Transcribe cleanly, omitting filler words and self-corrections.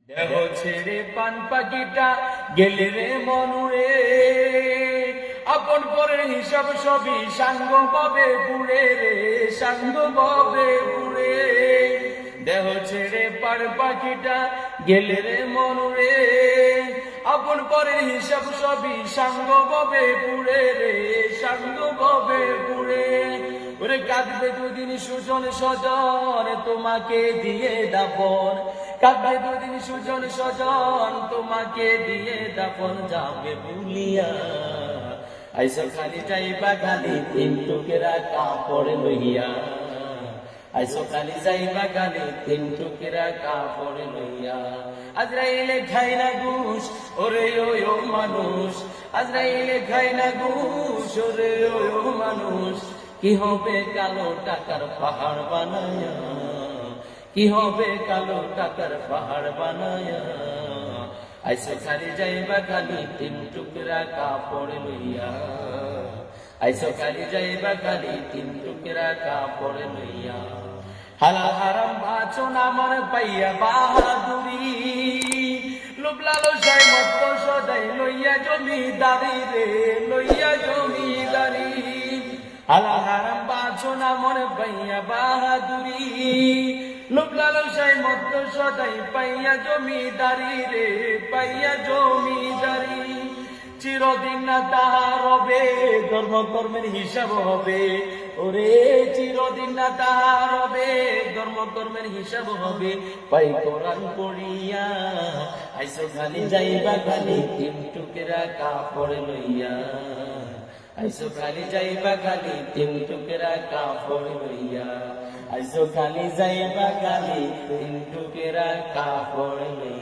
দেহ ছেড়ে পান পাখিটা গেলে রে মনুরে, আপন পরের হিসাব সবই সাঙ্গ পাবে পুড়ে রে, সাঙ্গ পাবে পুড়ে। দেহ ছেড়ে পার পাখিটা গেলে রে মনুরে, আপন পরের হিসাব সবই সাঙ্গ পাবে পুড়ে রে, সাঙ্গ পাবে পুড়ে। ওরে কাঁদবে দুদিন সুজন সজন তোমাকে দিয়ে দাপন, কাঁদবে দুদিন সুজন সজন তোমাকে দিয়ে দাপন, যাবে ভুলিয়া আইসো খালি যাইবা খালি তিন টুকেরা কাপড় লইয়া, আইসো খালি যাইবা খালি তিন টুকেরা কাপড় লইয়া। আজরাইলে খাই না ঘুষ ওরে ও মানুষ, আজরাইলে খাই না ঘুষ ওরে ও মানুষ, কি হবে কালো টাকার পাহাড় বানায়া, কি হবে কালো টাকার পাহাড় বানায়া। আইসো খালি যাইবা খালি তিন টুকরা কাপড় লইয়া, আইসো খালি যাইবা খালি তিন টুকরা কাপড় লইয়া। হালাল হারাম বাঁচন আমার পাইয়া বাহাদুরি, লোভ লালসায় মত্ত সদাই লইয়া জমিদারি রে, লইয়া জমিদারি। হালাল হারাম বাঁচন আমার পাইয়া বাহাদুরি, লোভ লালসায় মত্ত সদাই পাইয়া জমিদারি রে, পাইয়া জমিদারি। চিরদিন না তাহার হবে ধর্ম কর্মের হিসাব হবে, ওরে চিরদিন না তাহার হবে ধর্ম কর্মের হিসাব হবে। পাই কোরআন পড়িয়া আইসো খালি যাইবা খালি তিন টুকরা কাপড় লইয়া, আইসো খালি যাইবা খালি তিন টুকরা কাপড় লইয়া, আইসো খালি যাইবা খালি তিন টুকরা কাপড় লইয়া।